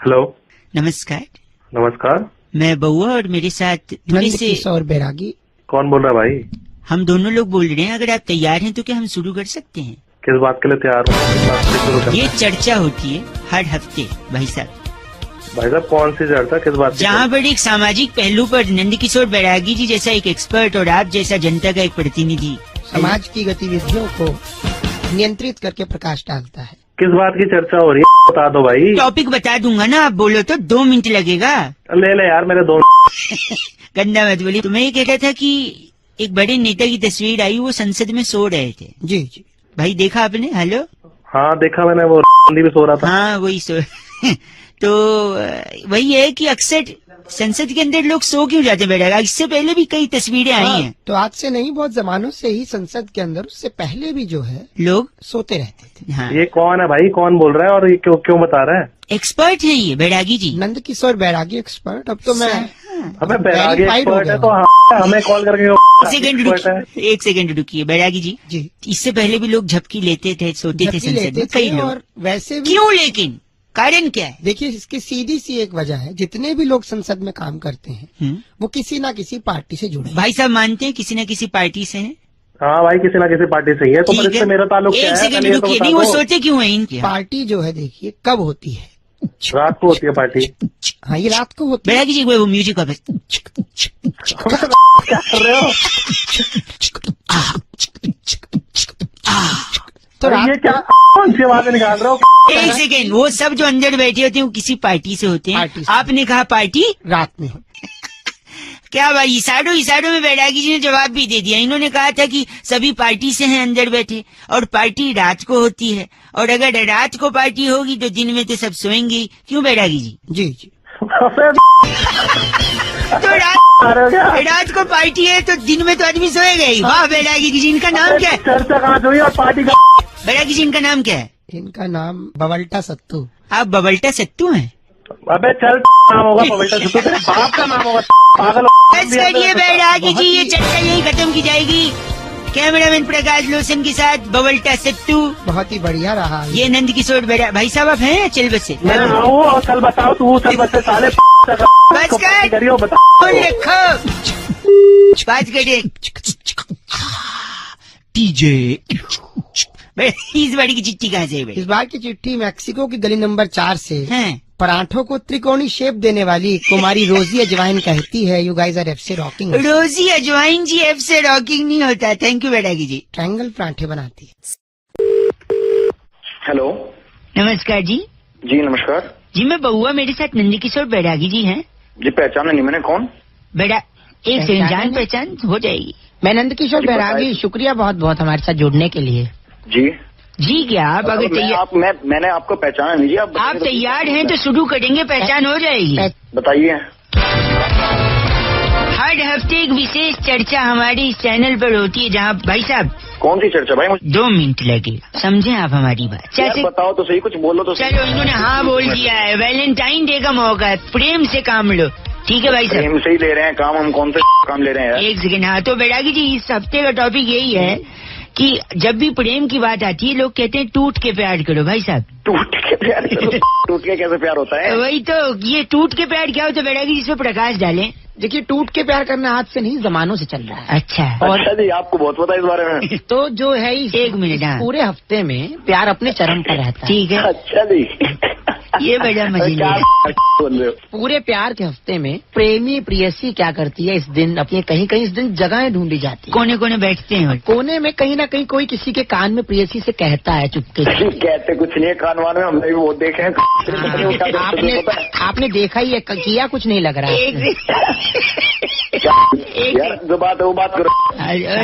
Hello. नमस्कार। नमस्कार। मैं बउआ और मेरे साथ थोड़ी से और बैरागी। कौन बोल रहा है भाई? हम दोनों लोग बोल रहे हैं। अगर आप तैयार हैं तो क्या हम शुरू कर सकते हैं? किस बात के लिए तैयार हूँ? किस बात से शुरू करना ये है? चर्चा होती है हर हफ्ते भाई साहब, भाई साहब कौन सी चर्चा, किस बात की? जहाँ पर एक सामाजिक पहलू पर नंदकिशोर बैरागी जी जैसा एक एक्सपर्ट और आप जैसा जनता का एक प्रतिनिधि समाज की गतिविधियों को नियंत्रित करके प्रकाश डालता है। किस बात की चर्चा हो रही है बता दो भाई। टॉपिक बता दूंगा ना, आप बोलो तो 2 मिनट लगेगा। ले ले यार मेरे 2 गंदा मत बोली। तो मैं ये कहता था कि एक बड़े नेता की तस्वीर आई, वो संसद में सो रहे थे। जी जी भाई देखा आपने? हेलो। हाँ देखा मैंने, वो भी सो रहा था। हाँ वही सो तो वही है कि अक्सर संसद के अंदर लोग सो क्यों जाते हैं बैठा? इससे पहले भी कई तस्वीरें आई हैं। तो आज से नहीं, बहुत जमानों से ही संसद के अंदर, उससे पहले भी जो है लोग सोते रहते थे। हाँ ये कौन है भाई, कौन बोल रहा है और ये क्यों बता रहा है? एक्सपर्ट है ये बैरागी जी। नंदकिशोर बैरागी एक्सपर्ट। अब तो मैं हमें बैरागी verified हो एक्सपर्ट है गया तो हमें कॉल करके एक सेकंड रुकिए बैरागी जी। जी इससे पहले भी लोग झपकी लेते थे, सोते थे झपकी संसद लेते में थे। कई लोग। और वैसे भी क्यों लेकिन कारण क्या है? देखिए, इसकी सीधी सी एक वजह है, जितने भी लोग संसद में काम करते हैं वो किसी ना किसी पार्टी से जुड़े हैं। भाई साहब मानते हैं किसी न किसी पार्टी से हैं? हाँ भाई किसी ना किसी पार्टी से ही है, तो ठीक पर इससे है। मेरा ताल्लुक क्या एक है? सेकंड पहले ये तो रुकिए। बता नहीं वो दो। सोते क्यों है इनके? पार्टी जो है देखिए कब होती है? रात को होती है पार्टी। हाँ, ये रात को होती है। बैरागी जी वो म्यूजिक वापस। क्या कर रहे हो? तो रात ये क्या कौन सी आवाजें निकाल रहे हो? एक सेकेंड, वो सब जो अंदर बैठे होते हैं वो किसी पार्टी से होते हैं। पार्टी से। आपने कहा पार्टी? रात में होती है। क्या भाई, इशारों में बैरागी जी ने जवाब भी दे दिया। इन्होंने कहा था कि सभी पार्टी से हैं अंदर बैठे, और पार्टी रात को होती है, और अगर रात को पार्टी होगी तो दिन में तो सब सोएंगे। क्यों बैरागी जी? जी जी तो रात को पार्टी है तो दिन में तो आदमी सोएगा ही। वाह बैरागी जी, इनका नाम क्या है? चर्चा कहाँ हुई और पार्टी का? बैरागी जी इनका नाम क्या है? इनका नाम बवल्टा सत्तू। आप बबल्टा सत्तू हैं? अबे चल नाम होगा पवित्र सत्तू, तेरे बाप का नाम होगा पागल। बस करिए बैरागी जी, ये चर्चा यही खत्म की जाएगी। कैमरामैन प्रकाश लोसन के साथ बबल्टा सत्तू। बहुत ही बढ़िया रहा ये नंदकिशोर बैरा। भाई साहब आप हैं चल बस से? मैं हूँ और चल बताओ तू, चल बस से साले बस कर। करियो बता। फोन रखो, बात करिए। टीजे इस बारी की चिट्ठी कहाँ से है? इस बार की चिट्ठी मैक्सिको की गली नंबर 4 से हैं? पराठों को त्रिकोणी शेप देने वाली कुमारी रोजी अजवाइन कहती है, यू गाइज आर एफ से रॉकिंग। रोजी अजवाइन जी एफ से रॉकिंग नहीं होता। Thank you Bairagi ji. Triangle पराठे बनाती है। हेलो नमस्कार जी। जी नमस्कार जी मैं बउआ, मेरे साथ नंदकिशोर बैरागी जी हैं। जी पहचाना नहीं मैंने, कौन? बेटा एक सेकंड, जान पहचान हो जाएगी। मैं नंदकिशोर जी, बैरागी, बताइए। शुक्रिया बहुत बहुत हमारे साथ जुड़ने के लिए। जी जी क्या आप अगर तैयार, मैंने आपको पहचाना नहीं जी। आप तैयार हैं तो शुरू करेंगे, पहचान हो जाएगी। बताइए। हर हफ्ते एक विशेष चर्चा हमारे इस चैनल पर होती है, जहाँ भाई साहब कौन सी चर्चा भाई? मुझे 2 मिनट लगे, समझे आप हमारी बात? यार बताओ तो सही, कुछ बोलो तो सही। चलो इन्होंने हाँ बोल दिया है। वैलेंटाइन डे का मौका है, प्रेम से काम लो। ठीक है भाई साहब, प्रेम से ही ले रहे हैं काम, हम कौन से काम ले रहे हैं यार? एक सेकंड। हाँ तो बैरागी जी इस हफ्ते का टॉपिक यही है कि जब भी प्रेम की बात आती है लोग कहते हैं टूट के प्यार करो। भाई साहब टूट के प्यार करो। टूट के कैसे प्यार होता है? वही तो, ये टूट के प्यार क्या होता है बैरागी जी, इस पे प्रकाश डालें। देखिए, टूट के प्यार करना आज से नहीं, जमानों से चल रहा है। अच्छा अच्छा जी, आपको बहुत पता है इस बारे में। तो जो है एक मिनट, हाँ। पूरे हफ्ते में प्यार अपने चरम पर रहता है। ठीक है, अच्छा जी। ये बड़ा मजे क्या बोल रहे हो? पूरे प्यार के हफ्ते में प्रेमी प्रेयसी क्या करती है, इस दिन अपनी कहीं कहीं इस दिन जगहें ढूंढी जाती है। कोने कोने बैठते हैं। कोने में कहीं ना कहीं कोई किसी के कान में प्रेयसी से कहता है चुपके से। कहते कुछ नहीं है कानवान में, हमने भी वो देखे हैं। आपने देखा ही है, किया कुछ नहीं लग रहा है। यार जो बात है वो बात करो।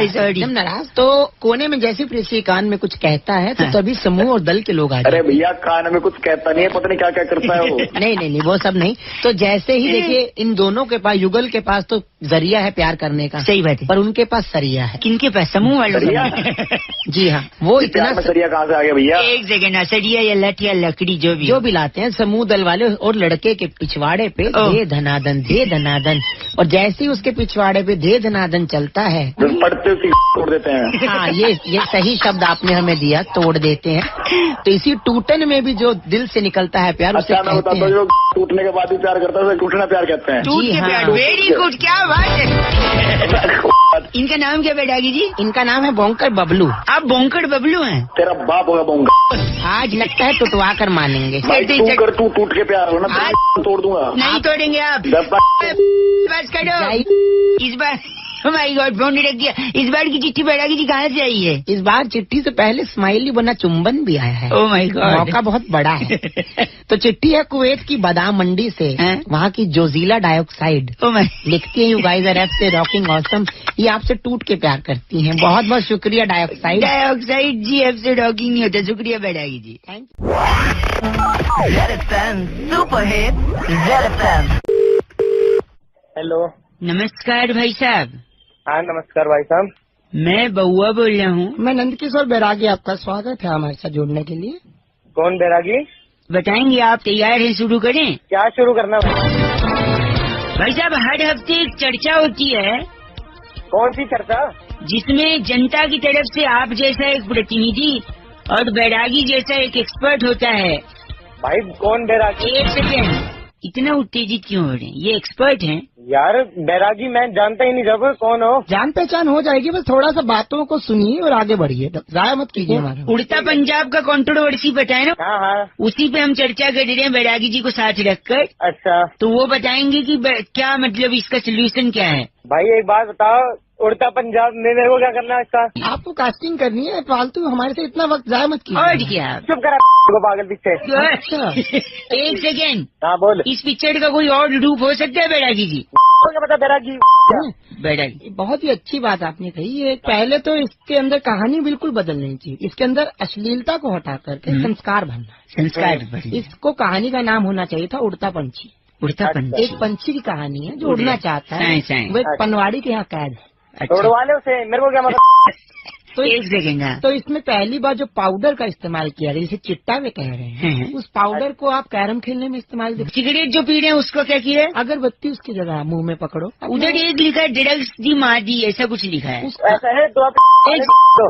सॉरी एकदम नाराज। तो कोने में जैसे प्रेयसी कान में कुछ कहता है तो हाँ। तभी समूह और दल के लोग आ जाते अरे हैं। भैया कान में कुछ कहता नहीं है, पता नहीं क्या क्या करता है वो। नहीं वो सब नहीं। तो जैसे ही देखिए, इन दोनों के पास, युगल के पास तो जरिया है प्यार करने का। सही बात है। पर उनके पास सरिया है। किनके पास? समूह वालों के सरिया? पास। जी हाँ, वो प्यार इतना में सरिया कहाँ से आ गया भैया? एक सेकंड, सरिया या लठ या लकड़ी जो भी लाते हैं समूह दल वाले, और लड़के के पिछवाड़े पे ओह। दे धनादन और जैसे ही उसके पिछवाड़े पे दे दनादन चलता है जो पढ़ते उसी तोड़ देते हैं। हाँ, ये सही शब्द आपने हमें दिया, तोड़ देते हैं। तो इसी टूटन में भी जो दिल से निकलता है प्यार, उसे अच्छा मैं कहते बताता हूँ, हैं। जो टूटने के बाद भी प्यार करता है उसे टूटना प्यार कहते हैं। टूट के हाँ। प्यार, वेरी गुड, क्या बात है। इनका नाम क्या बैरागी जी? इनका नाम है बोंकर बबलू। आप बोंकड़ बबलू हैं? तेरा बाप होगा बोंगा। आज लगता है टुटवा कर मानेंगे। भाई तू कर, तू टूट के प्यार हो ना, तोड़ दूंगा। नहीं तोड़ेंगे आप। जब बस करो इस बार। माय गॉड, फोन रख दिया। इस बार की चिट्ठी बैरागी जी कहाँ से आई है? इस बार चिट्ठी से पहले स्माइली बना चुंबन भी आया है। ओह माय गॉड, मौका बहुत बड़ा है। तो चिट्ठी है कुवैत की बादाम मंडी से, वहाँ की जोजीला डाइऑक्साइड लिखती है, यू गाइस आर से रॉकिंग ऑसम। ये आपसे टूट के प्यार करती हैं। बहुत बहुत शुक्रिया डाइऑक्साइड। डाइऑक्साइड जी, आपसे रॉकिंग नहीं होता। शुक्रिया बैरागी जी। Thank hello. नमस्कार भाई साहब। हाँ नमस्कार भाई साहब। मैं बउआ बोल रहा हूँ। मैं नंदकिशोर बैरागी, आपका स्वागत है हमारे साथ जुड़ने के लिए। कौन बैरागी? बताएंगे, आप तैयार हैं? शुरू करें? क्या शुरू करना भाई? भाई साहब, हर हफ्ते एक चर्चा होती है। कौन सी चर्चा? जिसमें जनता की तरफ से आप जैसा एक प्रतिनिधि और बैरागी जैसा एक एक्सपर्ट होता है। भाई कौन बैरागी? एक सेकेंड, इतना उत्तेजित क्यों हो रहे हैं? ये एक्सपर्ट हैं। यार बैरागी मैं जानता ही नहीं, जब कौन हो? जान पहचान हो जाएगी, बस थोड़ा सा बातों को सुनिए और आगे बढ़िए, जाया मत कीजिए हमारा। उड़ता पंजाब का कंट्रोवर्सी पता है ना? हाँ हाँ। उसी पे हम चर्चा कर रहे हैं बैरागी जी को साथ रखकर। अच्छा तो वो बताएंगे कि क्या मतलब, इसका सोल्यूशन क्या है। भाई एक बात बताओ, उड़ता पंजाब में मेरे को क्या करना है इसका? आपको कास्टिंग करनी है, फालतू हमारे से इतना वक्त जाया मत और कीजिए। क्या? चुप करा को पागल पीछे। अच्छा। एक सेकेंड, हाँ बोल। इस पिक्चर का कोई और रूप हो सकता है बैरागी जी? क्या पता बैरागी? बैरागी बहुत ही अच्छी बात आपने कही। ये पहले तो इसके अंदर कहानी बिल्कुल बदलनी चाहिए। इसके अंदर अश्लीलता को हटा करके संस्कार भरना। संस्कार बढ़िया। इसको कहानी का नाम होना चाहिए था उड़ता पंछी। उड़ता पंछी एक पंछी की कहानी है जो उड़ना चाहता है। साएं। वो एक पनवाड़ी के यहाँ कैद है। अच्छा। तोड़वा ले उसे, मेरे को क्या मतलब? तो एक सेकेंड। हाँ। तो इसमें पहली बार जो पाउडर का इस्तेमाल किया गया, जिसे चिट्टा वे कह रहे हैं, उस पाउडर को आप कैरम खेलने में इस्तेमाल देखिए। सिगरेट जो पी रहे हैं उसको क्या किया है? अगरबत्ती उसकी जगह मुंह में पकड़ो। उधर एक लिखा है ड्रग्स दी मादी, ऐसा कुछ लिखा है। ऐसा है तो आप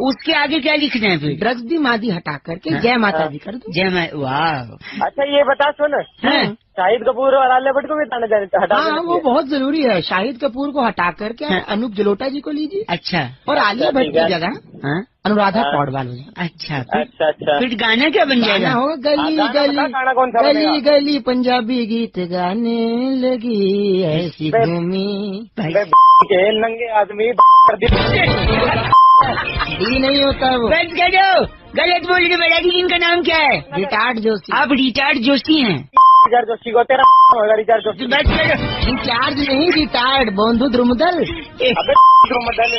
उसके आगे क्या लिखना है फिर? ड्रग्स दी मादी हटा करके जय माता दी कर दो। जय माँ। वाह। अच्छा ये बता सुन, हाँ। शाहिद कपूर और आलिया भट्ट को भी हटा हाँ, वो बहुत जरूरी है। शाहिद कपूर को हटा करके हाँ। अनूप जलोटा जी को लीजिए अच्छा। और आलिया भट्ट की जगह हाँ? अनुराधा हाँ। पौडवाल हो जाए। अच्छा अच्छा अच्छा। फिर गाना क्या बन गाना जाएगा? होगा गली गाना गली बता, गाना कौन सा गली बनेगा? गली पंजाबी गीत गाने लगी ऐसी बे- घूमी। बे के नंगे आदमी कर दी। डी नहीं होता वो, बस करो, गलत बोल रहे बैरागी जी। इनका नाम क्या है? रिटार्ड जोशी। आप रिटार्ड जोशी हैं? रिचार्ज जोशी को तेरा होगा रिचार्ज जोशी। बस करो। रिचार्ज नहीं, रिटायर्ड बंधु द्रुमदल। अबे मदल।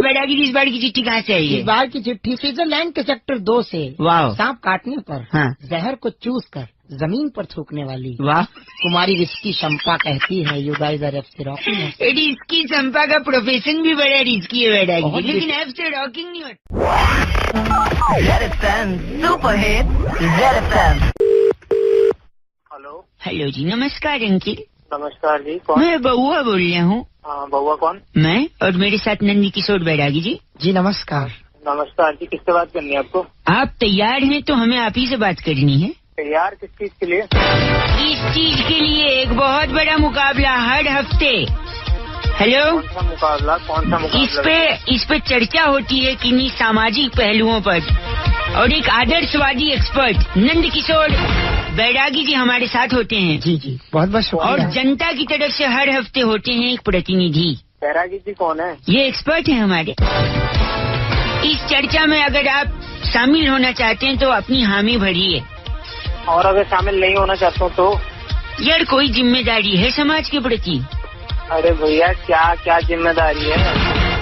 बैरागी जी, इस बार की चिट्ठी कहाँ से आई इस है? बार की चिट्ठी स्विट्जरलैंड के सेक्टर 2 से। वाह। सांप काटने पर हाँ। जहर को चूस कर जमीन पर थूकने वाली वाह। कुमारी रिस्की शंपा कहती है, you guys are FC rocking. Risky Champa का प्रोफेशन भी बड़ा रिस्की है बैरागी बहुत जी, लेकिन risky। ऐप से रॉकिंग नहीं होता। हेलो। हेलो जी, नमस्कार अंकिल। नमस्कार जी, कौन? मैं बउआ बोल रहा हूँ। हाँ बउआ कौन? मैं और मेरे साथ नंदी किशोर बैरागी जी। जी नमस्कार। नमस्कार जी, किससे बात करनी है आपको? आप तैयार हैं तो हमें आप ही से बात करनी है। यार किस चीज के लिए? इस चीज के लिए एक बहुत बड़ा मुकाबला हर हफ्ते। हेलो। कौन सा मुकाबला? कौन सा मुकाबला? इस पे चर्चा होती है किन्हीं सामाजिक पहलुओं पर, और एक आदर्शवादी एक्सपर्ट नंद किशोर बैरागी जी हमारे साथ होते हैं। जी जी, बहुत बहुत और शुक्रिया। जनता की तरफ से हर हफ्ते होते हैं एक प्रतिनिधि। बैरागी जी कौन है? ये एक्सपर्ट हैं हमारे। इस चर्चा में अगर आप शामिल होना चाहते हैं तो अपनी हामी भरिए। और अगर शामिल नहीं होना चाहता हूँ तो? यार कोई जिम्मेदारी है समाज के प्रति। अरे भैया क्या क्या जिम्मेदारी है?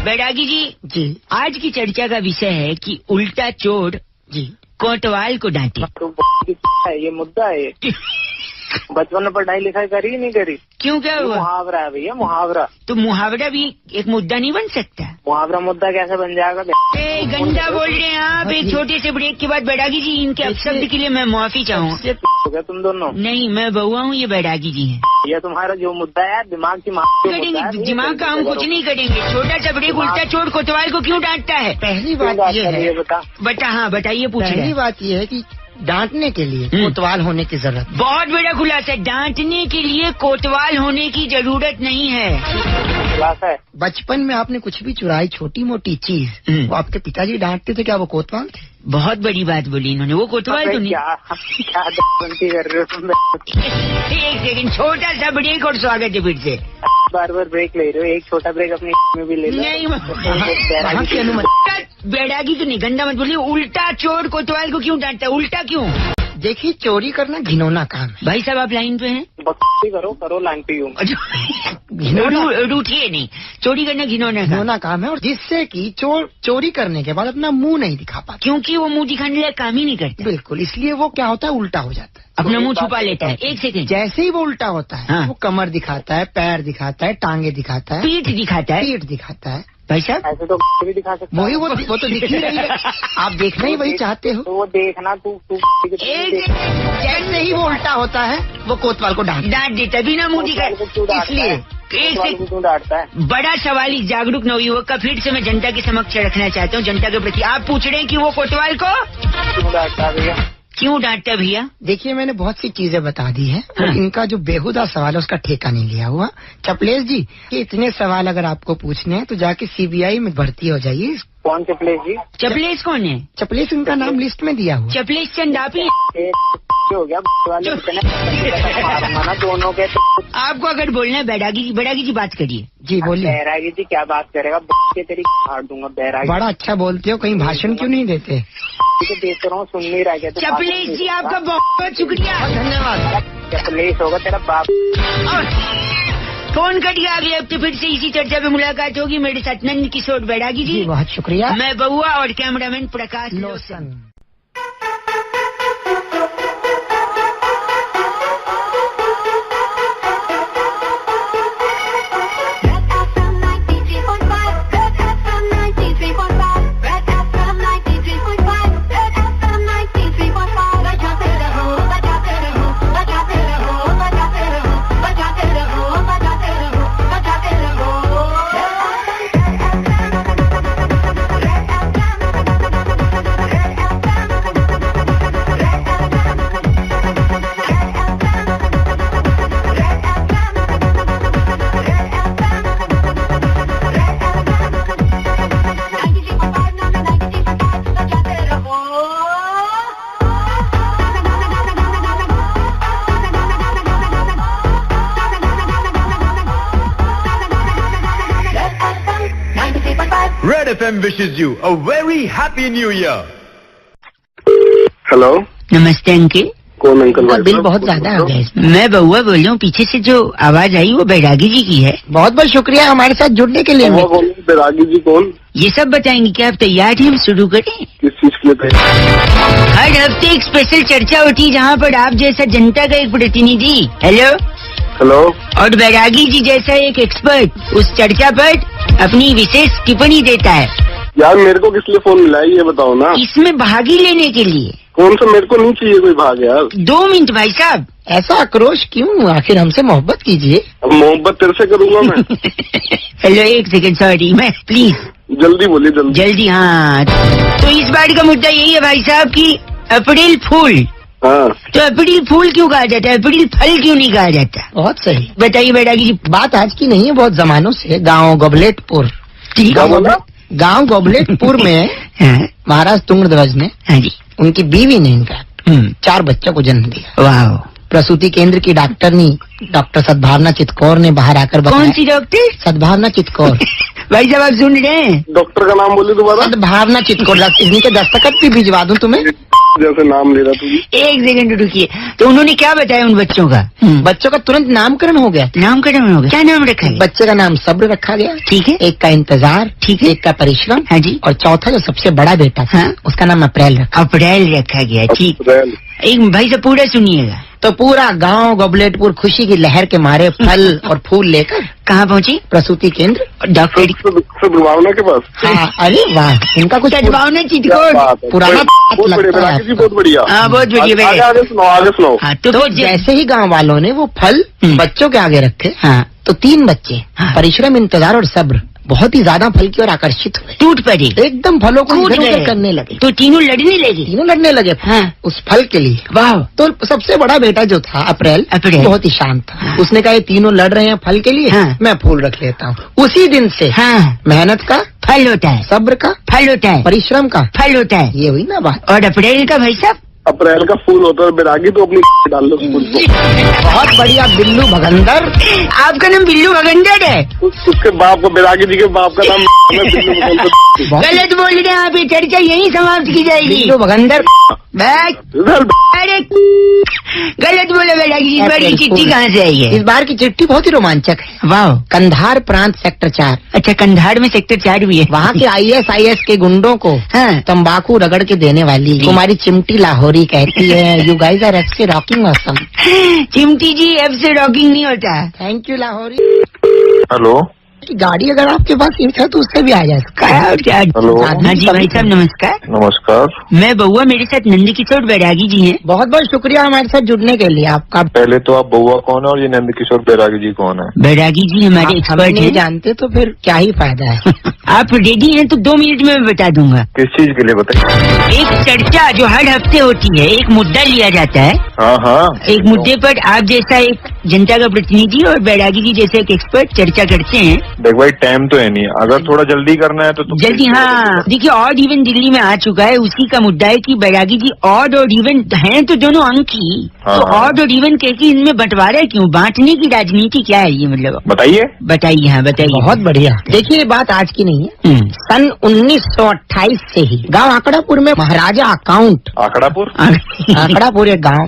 बैरागी जी, जी आज की चर्चा का विषय है कि उल्टा चोर जी, कोतवाल को डांटे। तो है ये मुद्दा है ये। बचपन में पढ़ाई लिखाई करी नहीं करी? क्यों, क्या हुआ? मुहावरा है भैया, मुहावरा। तो मुहावरा भी एक मुद्दा नहीं बन सकता? मुहावरा मुद्दा कैसे बन जाएगा? गंदा बोल रहे हैं आप। एक छोटे से ब्रेक के बाद बैरागी जी, इनके अपशब्द के लिए मैं माफी चाहूँगा। तुम दोनों? नहीं, मैं बउआ हूँ, ये बैरागी जी हैं। ये तुम्हारा जो मुद्दा है दिमाग की करेंगे, दिमाग का हम कुछ नहीं करेंगे। छोटा सा ब्रेक, उल्टा चोट कोतवाल को क्यों डांटता है? पहली बात ये है, बता। हाँ बताइए, पूछिए। पहली बात ये है कि डांटने के लिए कोतवाल होने की जरूरत। बहुत बड़ा खुलासा है, डांटने के लिए कोतवाल होने की जरूरत नहीं है। बचपन में आपने कुछ भी चुराई छोटी मोटी चीज, वो आपके पिताजी डांटते थे, क्या वो कोतवाल थे? बहुत बड़ी बात बोली इन्होंने, वो कोतवाल तो नहीं। क्या कर रहे हो तुम? एक सेकंड, छोटा सा ब्रेक और स्वागत है फिर से। बार ब्रेक ले रहे हो, एक छोटा ब्रेक अपनी में भी ले लो। नहीं, अनुमति बैरागी तो नहीं, गंदा मत बोलिए। उल्टा चोर कोतवाल को क्यों डांटता है? उल्टा क्यों? देखिए, चोरी करना घिनौना काम है। भाई साहब, आप लाइन पे हैं? करो लाइन पे हूँ। रूठिए नहीं, चोरी करना घिनौना काम है, और जिससे कि चोरी करने के बाद अपना मुंह नहीं दिखा पाता, क्योंकि वो मुंह दिखाने लायक काम ही नहीं करता। बिल्कुल, इसलिए वो क्या होता है, उल्टा हो जाता है, अपना मुंह छुपा लेता है। एक सेकंड, जैसे ही वो उल्टा होता है, वो कमर दिखाता है, पैर दिखाता है, टांगे दिखाता है, पीठ दिखाता है। भाई साहब, ऐसे तो भी दिखा सकता वही वो तो दिख ही रही है। आप देखना ही वही चाहते हो। तो वो देखना तू जैसे ही वो उल्टा होता है, वो कोतवाल को डांट देता, बिना मुंह दिखाए। इसलिए क्यों डांटता है? बड़ा सवाल इस जागरूक नवयुवक का फिर से मैं जनता के समक्ष रखना चाहता हूँ, जनता के प्रति। आप पूछ रहे हैं कि वो कोतवाल को क्यों डांटता है भैया? क्यों डांटता भैया? देखिए, मैंने बहुत सी चीजें बता दी है। हाँ। इनका जो बेहुदा सवाल है उसका ठेका नहीं लिया हुआ। चपलेश जी, कि इतने सवाल अगर आपको पूछने हैं तो जाके सीबीआई में भर्ती हो जाइए। कौन चपलेश जी? चपलेश कौन है? चपलेश उनका नाम लिस्ट में दिया हुआ। चपलेश चंद आप ही हो गया वाले दोनों के। आपको अगर बोलना है बैरागी जी बात करिए। जी बोलिए। बैरागी जी क्या बात करेगा? तेरी फाड़ दूंगा बैरागी। बड़ा अच्छा बोलते हो, कहीं भाषण क्यों नहीं देते? देख रहा हूँ, सुन नहीं रहा क्या? चपलेश जी, आपका बहुत शुक्रिया, धन्यवाद। चपलेश होगा तेरा बाप। फोन कट गया। अगले हफ्ते फिर से इसी चर्चा पे मुलाकात होगी। मेरे साथ नंद किशोर बैरागी जी, बहुत शुक्रिया। मैं बउआ और cameraman Prakash lotion. Red FM wishes you a very happy new year. Hello, नमस्ते अंकिल। कौन अंकल? बिल बहुत ज्यादा आ गया। मैं बउआ बोल रहा हूँ, पीछे से जो आवाज आई वो बैरागी जी की है। बहुत बहुत शुक्रिया हमारे साथ जुड़ने के लिए। बैरागी जी कौन? ये सब बताएंगे क्या? आप तैयार हैं? हम शुरू करें? किस चीज के लिए तैयार? हर हफ्ते एक स्पेशल चर्चा होती है जहाँ पर आप जैसा जनता का एक प्रतिनिधि हेलो और बैरागी जी जैसा एक एक्सपर्ट उस चर्चा पर अपनी विशेष टिप्पणी देता है। यार, मेरे को किस लिए फोन मिला है ये बताओ ना। इसमें भागी लेने के लिए। कौन सा? मेरे को नहीं चाहिए कोई भाग यार। 2 मिनट भाई साहब। ऐसा आक्रोश क्यों? आखिर हमसे मोहब्बत कीजिए। अब मोहब्बत तेरे से करूंगा मैं। हेलो, एक सेकंड, सॉरी, मैं प्लीज जल्दी बोलिए, जल्दी। हाँ, तो इस बार का मुद्दा यही है भाई साहब की अप्रैल फूल। हाँ, तो अप्रैल फूल क्यों कहा जाता है? अप्रैल फल क्यों नहीं कहा जाता? बहुत सही बताइए बैरागी जी। बात आज की नहीं है, बहुत जमानों से। गाँव गोबलेटपुर में महाराज तुंगध्वज ने, हाँ जी, उनकी बीवी ने इनफैक्ट 4 बच्चों को जन्म दिया। वाह। प्रसूति केंद्र की डॉक्टरनी डॉक्टर सद्भावना चितकौर ने बाहर आकर बताया। कौन सी डॉक्टर? सद्भावना चितकौर। भाई साहब, आप सुन रहे हैं? डॉक्टर का नाम बोलिए दोबारा। सद्भावना चितकौर। इनके दस्तखत भी भिजवा दूं तुम्हें? जैसे नाम ले रहा तू। एक सेकंड रुकिए। तो उन्होंने क्या बताया उन बच्चों का? बच्चों का तुरंत नामकरण हो गया। नामकरण हो गया? क्या नाम रखा है? बच्चे का नाम सब्र रखा गया। ठीक है। एक का इंतजार। ठीक है। एक का परिश्रम। हाँ जी। और चौथा जो सबसे बड़ा बेटा था, उसका नाम अप्रैल रखा। अप्रैल रखा गया। ठीक। एक भाई साहब पूरा सुनिएगा। तो पूरा गांव गबलेटपुर खुशी की लहर के मारे फल और फूल लेकर कहाँ पहुँची? प्रसूति केंद्र डॉक्टर सद्भावना के पास। हाँ, अरे वाह, इनका कुछ सद्भावना क्या चिटकोट। बात है। पुराना बहुत बढ़िया लगता है बेरागी जी, बहुत बढ़िया। हाँ, बहुत बढ़िया, आगे बढ़िया। आगे सुनाओ, आगे सुनाओ। हाँ, तो जैसे ही गांव वालों ने वो फल बच्चों के आगे रखे, हाँ, तो 3 बच्चे हाँ। परिश्रम, इंतजार और सब्र बहुत ही ज्यादा फल की ओर आकर्षित हुए, टूट पड़े, एकदम फलों को कूद इधर-उधर गए। करने लगे। तो तीनों लड़ने लगे। तीनों लड़ने लगे हाँ। उस फल के लिए। वाह, तो सबसे बड़ा बेटा जो था अप्रैल बहुत ही शांत था। हाँ। उसने कहा ये तीनों लड़ रहे हैं फल के लिए, हाँ। मैं फूल रख लेता हूँ। उसी दिन से हाँ, मेहनत का फल होता है, सब्र का फल होता है, परिश्रम का फल होता है। ये हुई ना बात। और अप्रैल का भाई साहब? अप्रैल का फूल होता है बेरागी, तो अपनी डाल लो फूल को। बहुत बढ़िया बिल्लू भगंदर। आपका नाम बिल्लू भगंदर है? उसके बाप को, बेरागी जी के बाप का नाम बिल्लू भगंदर। बहुत- गलत बोल रहे हैं आप, ये चर्चा यही समाप्त की जाएगी। बिल्लू भगंदर। बैठ। इधर अरे गलत बोले बेटा, इस बार की चिट्ठी कहाँ से आई इस है? बार की चिट्ठी बहुत ही रोमांचक है। वाह, कंधार प्रांत सेक्टर 4। अच्छा, कंधार में सेक्टर 4 भी है। वहाँ के ISIS के गुंडों को हाँ। तंबाकू रगड़ के देने वाली कुमारी चिमटी लाहौरी कहती है, you guys are actually rocking awesome. Chimti ji, अब से रॉकिंग नहीं होता। Thank you Lahori. हेलो, की गाड़ी अगर आपके पास एक है तो उससे भी आ जाए। हेलो। हाँ जी भाई साहब, नमस्कार। नमस्कार। मैं बउआ, मेरे साथ नंदकिशोर बैरागी जी हैं। बहुत बहुत शुक्रिया हमारे साथ जुड़ने के लिए आपका। पहले तो आप बउआ कौन है और ये नंदकिशोर बैरागी जी कौन है? बैरागी जी हमारे हम एक्सपर्ट नहीं हैं। जानते तो फिर क्या ही फायदा है। आप रेडी हैं तो 2 मिनट में मैं बता दूंगा। किस चीज के लिए बताइए? एक चर्चा जो हर हफ्ते होती है, एक मुद्दा लिया जाता है। हाँ हाँ। एक मुद्दे पर आप जैसा एक जनता का प्रतिनिधि और बैरागी जी जैसे एक एक्सपर्ट चर्चा करते हैं। देख भाई, टाइम तो है नहीं, अगर थोड़ा जल्दी करना है तो जल्दी। हाँ, देखिए, ऑड इवन दिल्ली में आ चुका है। उसी का मुद्दा है कि बैरागी जी ऑड और इवन हैं तो दोनों अंक ही, हाँ, तो हाँ। ऑड और इवन कैसे इनमें बंटवारा क्यों? बांटने की राजनीति क्या है ये? मतलब बताइए। बताइए। हाँ, बताइए। बहुत बढ़िया। देखिए, ये बात आज की नहीं है। सन 1928 से ही गांव आंकड़ापुर में महाराजा अकाउंट, आखड़ापुर। आंकड़ापुर एक गांव,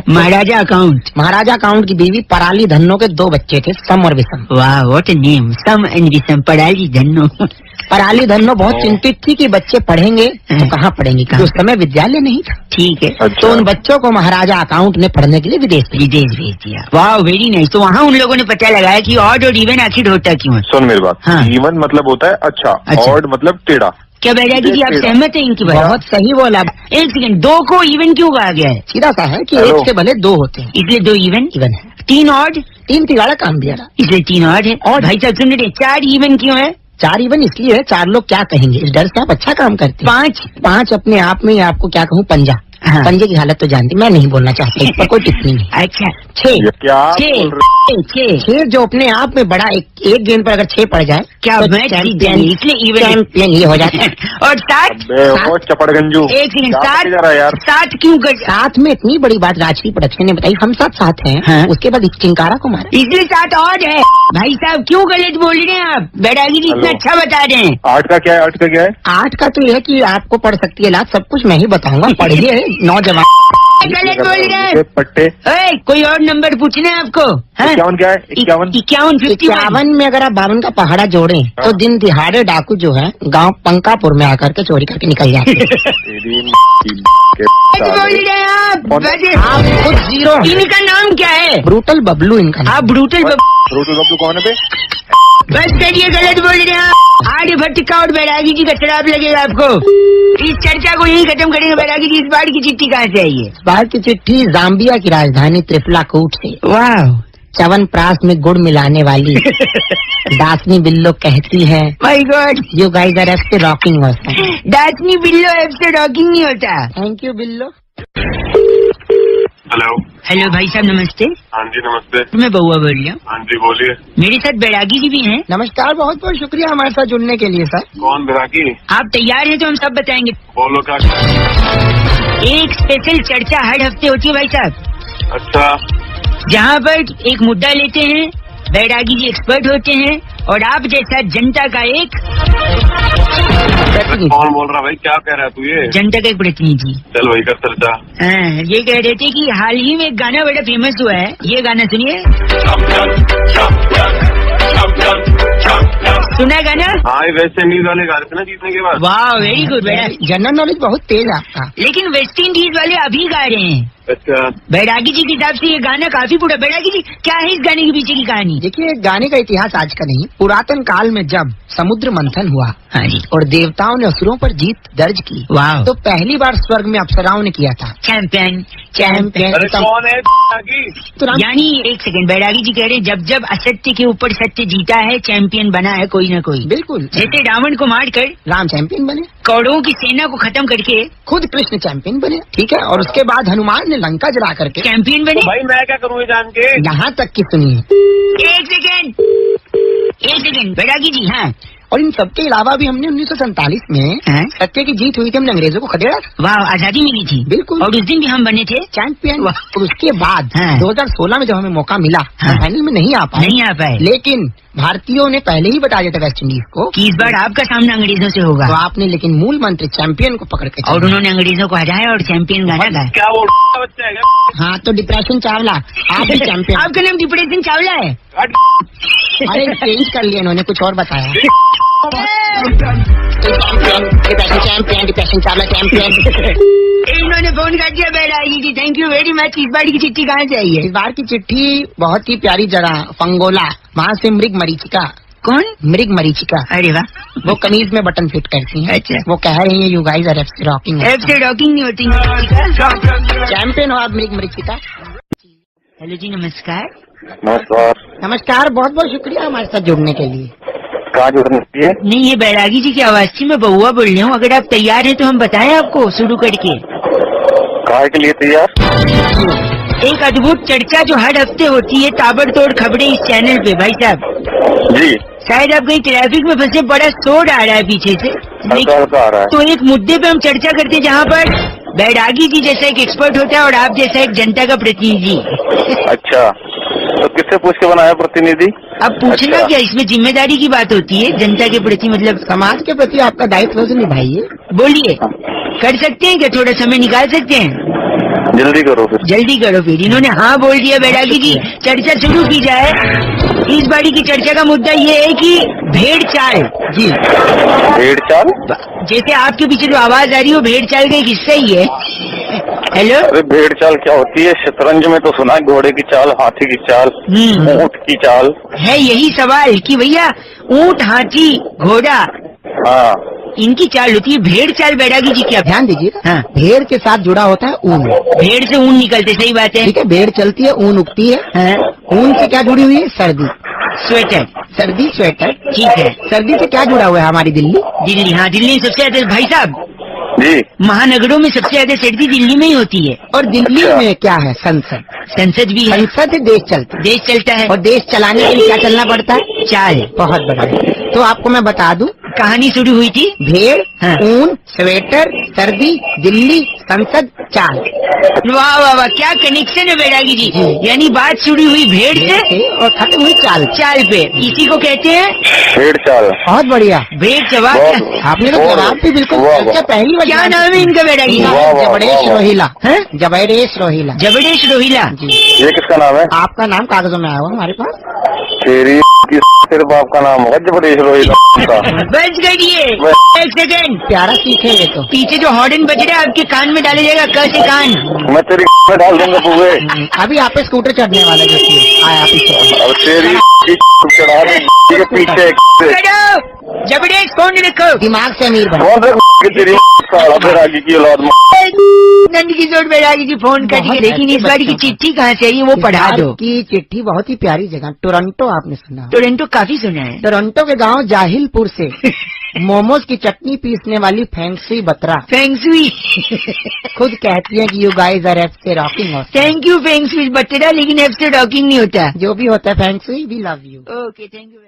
महाराजा अकाउंट। महाराजा अकाउंट की बीवी पराली धन्नो के 2 बच्चे थे, सम और विषम। वाह, व्हाट अ नेम, सम एंड विषम, पराली धन्नो। पराली धन्नो बहुत चिंतित थी कि बच्चे पढ़ेंगे तो कहाँ पढ़ेंगे, क्योंकि उस समय विद्यालय नहीं था। ठीक है। अच्छा। तो उन बच्चों को महाराजा अकाउंट ने पढ़ने के लिए विदेश भेजा। विदेश भेज दिया। वाह, वेरी नाइस। तो वहाँ उन लोगों ने पता लगाया कि ऑड और इवन आखिर होता क्यों है। सुन मेरी बात। हाँ। इवन मतलब होता है अच्छा, अच्छा। ऑड मतलब टेढ़ा। क्या बैरागी जी आप सहमत हैं इनकी बात? बहुत सही बोला। एक सेकंड, 2 को इवन क्यों कहा गया है? सीधा सा है कि हेलो। एक से भले 2 होते हैं। इसलिए 2 इवन। इवन है। 3 ऑड, 3 तिगाड़ा काम दिया था। इसलिए 3 ऑड है। और भाई साहब सुन रहे, 4 इवन क्यों है? 4 इवन इसलिए है, 4 लोग क्या कहेंगे इस डर से आप अच्छा काम करते हैं। 5 अपने आप में, आपको क्या कहूँ, पंजा। हाँ। पंजे की हालत तो जानती, मैं नहीं बोलना चाहता, इस पर कोई टिप्पणी नहीं। अच्छा, 6 ये क्या आप बोल रहे? 6 जो अपने आप में बड़ा, एक गेंद पर अगर 6 पड़ जाए क्या तो मैच जीत चैंपियन, जाएंगे, इसलिए इवन। चैंपियन ये हो जाता है। और 7? अबे वो चपड़गंजू। एक सेकंड, क्या बता रहा है यार? 7 क्यों कर? साथ में इतनी बड़ी बात राजकीय प्रोडक्शन ने बताई, हम साथ हैं। हाँ। उसके बाद चिंकारा को मारा। इसलिए 7 ऑड है। भाई साहब क्यों गलत बोल रहे हैं आप? बैरागी जी इतना हेलो। अच्छा बता रहे हैं। 8 का क्या है? 8 का क्या है? 8 का तो यह है कि आपको पढ़ सकती है लात, सब कुछ मैं ही बताऊंगा। पढ़िए नौजवान। गलत बोल रहे हैं। ये पट्टे। ओए, कोई और नंबर पूछना है आपको? हाँ? 51 क्या है? 51। 51, 51। 51 में अगर आप 52 का पहाड़ा जोड़ें तो हाँ। दिन दिहाड़े डाकू जो है गांव पंकापुर में आकर के चोरी करके निकल जाते हैं। तेरी के गलत बोल साले। रहे हैं आप। कौन? वैसे आप खुद 0। इनका नाम क्या है? ब्रूटल बबलू इनका नाम। आप ब्रूटल रोटू बब्लू कौन है बे? बस करिए, गलत बोल रहे हैं आप। आर्य भट्ट का और बैरागी जी का शराब लगेगा आपको। इस चर्चा को यही खत्म करेंगे। बैरागी जी, इस बार की चिट्ठी कहाँ से आई है? इस बार की चिट्ठी जाम्बिया की राजधानी त्रिफलाकूट से। वाह, च्यवनप्राश में गुड़ मिलाने वाली दासनी बिल्लो कहती है, my god, you guys are F rocking awesome. Dasni Billo app से रॉकिंग नहीं होता। Thank you Billo. Hello. Hello भाई साहब, नमस्ते। हाँ जी नमस्ते। मैं बउआ बोल रहा हूँ। हाँ जी बोलिए। मेरे साथ बैरागी जी भी हैं। नमस्कार, बहुत बहुत शुक्रिया हमारे साथ जुड़ने के लिए सर। कौन बैरागी? आप तैयार हैं तो हम सब बताएंगे। बोलो क्या? एक स्पेशल चर्चा हर हफ्ते होती है भाई साहब, अच्छा। जहाँ पर एक मुद्दा लेते हैं, बैरागी जी एक्सपर्ट होते हैं और आप जैसा जनता का एक प्रतिनिधि। कौन बोल रहा भाई? क्या कह रहा है तू? ये जनता का एक प्रतिनिधि। चल वही कर चर्चा। हाँ, ये कह रहे थे कि हाल ही में एक गाना बड़ा फेमस हुआ है, ये गाना सुनिए। सुना है गाना? हाँ, वेस्ट इंडीज वाले गा रहे थे ना जीतने के बाद। वाह वेरी गुड बेटा। जनरल नॉलेज बहुत तेज है आपका। लेकिन वेस्ट इंडीज वाले अभी गा रहे हैं। अच्छा, बैरागी जी के हिसाब से ये गाना काफी पूरा। बैरागी जी क्या है इस गाने के पीछे की कहानी? देखिए, गाने का इतिहास आज का नहीं, पुरातन काल में जब समुद्र मंथन हुआ हाँ जी। और देवताओं ने असुरों पर जीत दर्ज की, वाह। तो पहली बार स्वर्ग में अप्सराओं ने किया था चैंपियन चैंपियन। अरे कौन है तो राम यानी एक सेकंड, बैरागी जी कह रहे हैं जब जब असत्य के ऊपर सत्य जीता है चैंपियन बना है कोई ना कोई। बिल्कुल, जैसे रावण को मार कर राम चैंपियन बने, कौरवों की सेना को खत्म करके खुद कृष्ण चैंपियन बने, ठीक है। और उसके बाद हनुमान ने लंका जला करके चैंपियन बने। भाई मैं क्या करूँ ये जान के? यहाँ तक की सुनिए। एक सेकंड बैरागी जी। हाँ और इन सबके अलावा भी हमने 1947 में हाँ? सत्य की जीत हुई थी, हमने अंग्रेजों को खदेड़ा था। वाह आजादी मिली थी। बिल्कुल। और उस दिन भी हम बने थे चैंपियन। वाह। और उसके बाद हाँ। 2016 में जब हमें मौका मिला, हाँ। फाइनल में नहीं आ पाए, नहीं आ पाए। लेकिन भारतीयों ने पहले ही बता दिया था वेस्ट इंडीज को कि इस बार आपका सामना अंग्रेजों से होगा। तो आपने लेकिन मूल मंत्र चैंपियन को पकड़ के और चले। उन्होंने अंग्रेजों को हराया और चैंपियन गाना गाया। क्या वो बच्चा है क्या? हाँ, तो डिप्रेशन चावला आप भी चैंपियन। आपका नाम डिप्रेशन चावला है? अरे चेंज कर लिया इन्होंने, कुछ और बताया। Champion depression Chawla champion. इन्होंने फोन कर दिया बैरागी जी, थैंक यू वेरी मच। इस बार की चिट्ठी कहाँ से आई है? इस बार की चिट्ठी बहुत ही प्यारी जगह फंगोला, वहाँ से मृग मरीचिका। कौन? मृग मरीचिका। अरे वाह। वो कमीज में बटन फिट करती हैं। अच्छा। वो कह रही है you guys are FC rocking. F से रॉकिंग नहीं होती। चैंपियन हो आप मृग मरीचिका। हेलो जी नमस्कार। नमस्कार। नमस्कार, बहुत बहुत शुक्रिया हमारे साथ जुड़ने के लिए। कहाँ जुड़ना चाहिए? नहीं ये बैरागी जी की आवाज थी, मैं बहुआ बोल रही हूँ। अगर आप तैयार हैं तो हम बताएं आपको शुरू करके। कहाँ के लिए तैयार? एक अद्भुत चर्चा जो हर हफ्ते होती है, ताबड़तोड़ खबरें इस चैनल पे। भाई साहब जी, शायद आप कहीं ट्रैफिक में फंसे, बड़ा शोर आ रहा है पीछे से। हल्का आ रहा है। तो एक मुद्दे पे हम चर्चा करते हैं जहाँ पर बैरागी जी जैसा एक एक्सपर्ट होता है और आप जैसा एक जनता का प्रतिनिधि। अच्छा, तो किससे पूछ के बनाया प्रतिनिधि? अब पूछना अच्छा। क्या, इसमें जिम्मेदारी की बात होती है जनता के प्रति, मतलब समाज के प्रति आपका दायित्व से निभाइए। बोलिए, कर सकते हैं क्या? थोड़ा समय निकाल सकते हैं? जल्दी करो फिर। जल्दी करो फिर। इन्होंने हाँ बोल दिया बैरागी जी, चर्चा शुरू की जाए। इस बारी की चर्चा का मुद्दा ये है कि भेड़ चाल। जी, भेड़ चाल? जैसे आपके पीछे जो आवाज आ रही है वो भेड़ चाल का एक हिस्सा ही है। हेलो। अरे भेड़ चाल क्या होती है? शतरंज में तो सुना है घोड़े की चाल, हाथी की चाल, ऊँट की चाल। है यही सवाल कि भैया ऊँट, हाथी, घोड़ा, हाँ, इनकी चाल होती है, भेड़ चाल बैरागी जी क्या? ध्यान दीजिएगा, हाँ। भेड़ के साथ जुड़ा होता है ऊन। भेड़ से ऊन निकलते, सही बात है। ठीक है, भेड़ चलती है, ऊन उगती है। हाँ? ऊन से क्या जुड़ी हुई है? सर्दी। स्वेटर। सर्दी स्वेटर। ठीक है। सर्दी से क्या जुड़ा हुआ है? हमारी दिल्ली। दिल्ली। हाँ दिल्ली में सबसे ज्यादा, भाई साहब जी, महानगरों में सबसे ज्यादा सर्दी दिल्ली में ही होती है। और दिल्ली अच्छा। में क्या है? संसद। संसद भी है, संसद से देश चलता है। देश चलता है। और देश चलाने के लिए क्या चलना पड़ता है? चाल। बहुत बढ़िया। तो आपको मैं बता दूं, कहानी शुरू हुई थी भेड़, हाँ। ऊन, स्वेटर, सर्दी, दिल्ली, संसद, चाल। वाह वाह वाह, क्या कनेक्शन है बैरागी जी। जी। यानी बात शुरू हुई भेड़ से और खत्म हुई चाल। चाल पे। इसी को कहते हैं भेड़ चाल। बहुत बढ़िया। भेड़ जवाब। बहुत- आपने तो बहुत- जवाब भी बिल्कुल वाह, अच्छा, वाह। पहली बार। क्या नाम है इनका बैरागी जी? वाह, वाह, जबड़ेश वाह। रोहिला। हैं? जबड़ेश रोहिला। जबड़ेश रोहिला। जी। ये किसका नाम है? आपका नाम कागजों में आया हुआ हमारे पास। तेरी की सिर्फ आपका नाम होगा जबरदस्त रोहित का। बच गई। एक सेकंड, प्यारा सीखेंगे तो। पीछे जो हॉर्न बज रहा है आपके कान में डाला जाएगा, क से कान। मैं तेरी में डाल दूंगा पुए। अभी आप पे स्कूटर चढ़ने वाला जो थी, आया पीछे। अब तेरी की चढ़ा दे के पीछे। करो जबड़ेश, फोन रखो। दिमाग से अमीर बनो। कौन सा तेरी साला बैरागी की औलाद में? नंद किशोर बैरागी जी फोन कर दिए। लेकिन इस बार की चिट्ठी कहाँ से आई है वो पढ़ा दो। की चिट्ठी बहुत ही प्यारी जगह, टोरंटो। आपने सुना? टोरंटो काफी सुना है। टोरंटो के गांव जाहिलपुर से मोमोज की चटनी पीसने वाली फैंसी बत्रा फेंगसुई। खुद कहती है कि यू गाइस आर एफ से रॉकिंग। थैंक यू फेंगसुई बटेरा, लेकिन एफ से डॉकिंग नहीं होता। जो भी होता है fancy, we love you. Okay, thank you.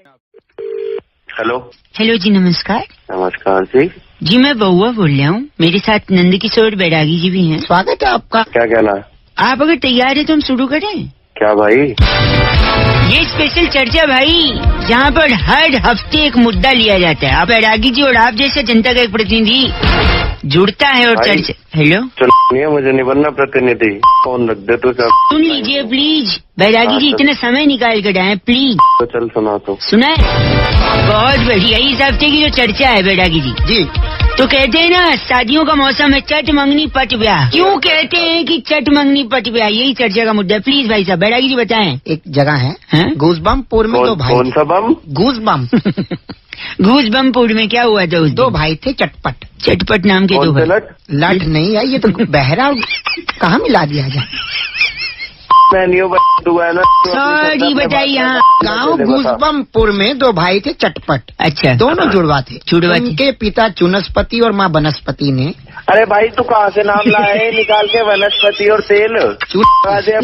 Hello. Hello जी नमस्कार। नमस्कार जी। जी मैं बउआ बोल रहा हूँ, मेरे साथ नंद किशोर बैरागी जी भी हैं। स्वागत है आपका। क्या कहना है? आप अगर तैयार है तो हम शुरू करें। क्या भाई? ये स्पेशल चर्चा भाई, जहाँ पर हर हफ्ते एक मुद्दा लिया जाता है। आप बैरागी जी और आप जैसे जनता का एक प्रतिनिधि जुड़ता है और भाई। चर्चा। हेलो, चलो मुझे नहीं बनना प्रतिनिधि, फोन रख दे तू सब। सुन लीजिए प्लीज, बैरागी जी हाँ, इतना समय निकाल कर आए प्लीज। तो चल सुना तो। सुना है? बहुत बढ़िया, इस हफ्ते की जो चर्चा है बैरागी जी, जी तो कहते हैं ना शादियों का मौसम है, चट मंगनी पट ब्याह। क्यों कहते हैं कि चट मंगनी पट ब्याह? यही चर्चा का मुद्दा है। प्लीज भाई साहब, बैरागी जी बताएं। एक जगह है हैं? गूजबमपुर में दो भाई कौन सा बम? गूजबम घूसबमपुर में क्या हुआ था उस दो दिन? भाई थे चटपट। चटपट नाम के दो कौन से भाई। लट? लट नहीं है ये तो बहरा, कहाँ मिला दिया जाए। मैं नहीं हूँ, तू है ना। सॉरी बताइए। यहाँ गांव गूजबमपुर में दो भाई थे चटपट, अच्छा, दोनों जुड़वा थे। जुड़वा थे। उनके पिता चुनस्पति और माँ बनस्पति ने अरे भाई तू कहाँ से नाम लाए निकाल के? वनस्पति और तेल।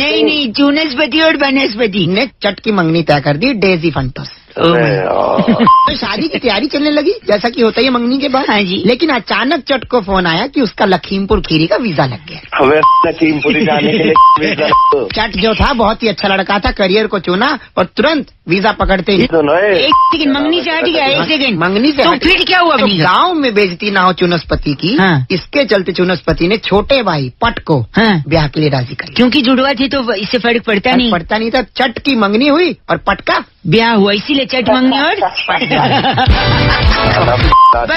नहीं नहीं, चुनस्पति और बनस्पति। ने चट की मंगनी तय कर दी डेजी फंटस। अरे यार। तो शादी की तैयारी चलने लगी जैसा कि होता ही है मंगनी के बाद। हाँ जी। लेकिन अचानक चट को फोन आया कि उसका लखीमपुर खीरी का वीजा लग गया। हमें लखीमपुरी जाने के लिए चट जो था बहुत ही अच्छा लड़का था, करियर को चुना और तुरंत वीजा पकड़ते ही सुनो एक सेकंड, मंगनी से हट गया। एक सेकंड, मंगनी से तो हट- फिर क्या हुआ? तो अपनी गांव में बेइज्जती ना हो चुनस्पति की, हाँ। इसके चलते चुनस्पति ने छोटे भाई पट को हाँ। ब्याह के लिए राजी कर लिया। क्योंकि जुड़वा थे तो इससे फर्क पड़ता नहीं। पड़ता नहीं था, चट की मंगनी हुई और पट का ब्याह हुआ, इसीलिए चट मंगनी और बस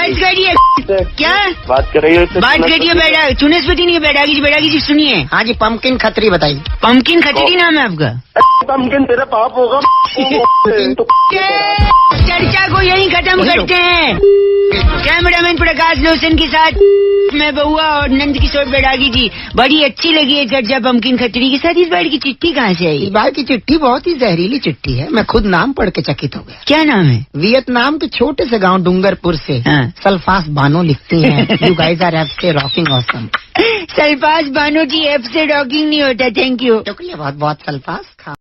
करिए। क्या बात कर रही हो इससे? बात करिए? बैठा चुनस्पति नहीं, बैठागी जी सुनिए। हाँ जी, पंपकिन खत्री बताइए। पंपकिन खचड़ी नाम है आपका? पंपकिन तेरा पाप होगा। चर्चा को यहीं खत्म करते हैं। कैमरामैन प्रकाश लोशन के साथ मैं बउआ और नंद किशोर बैरागी जी। बड़ी अच्छी लगी है चर्चा पंपकिन खचड़ी के साथ। इस बार की चिट्ठी कहाँ से आई? इस बार की चिट्ठी बहुत ही जहरीली चिट्ठी है, मैं खुद नाम पढ़ के चकित हो गया। क्या नाम है? वियतनाम के छोटे से गांव डूंगरपुर से हाँ। सल्फास बानो लिखती हैं, you guys are absolutely rocking awesome. Sulphas Bano ji, F से रॉकिंग नहीं होता। Thank you. शुक्रिया बहुत बहुत। सल्फास खा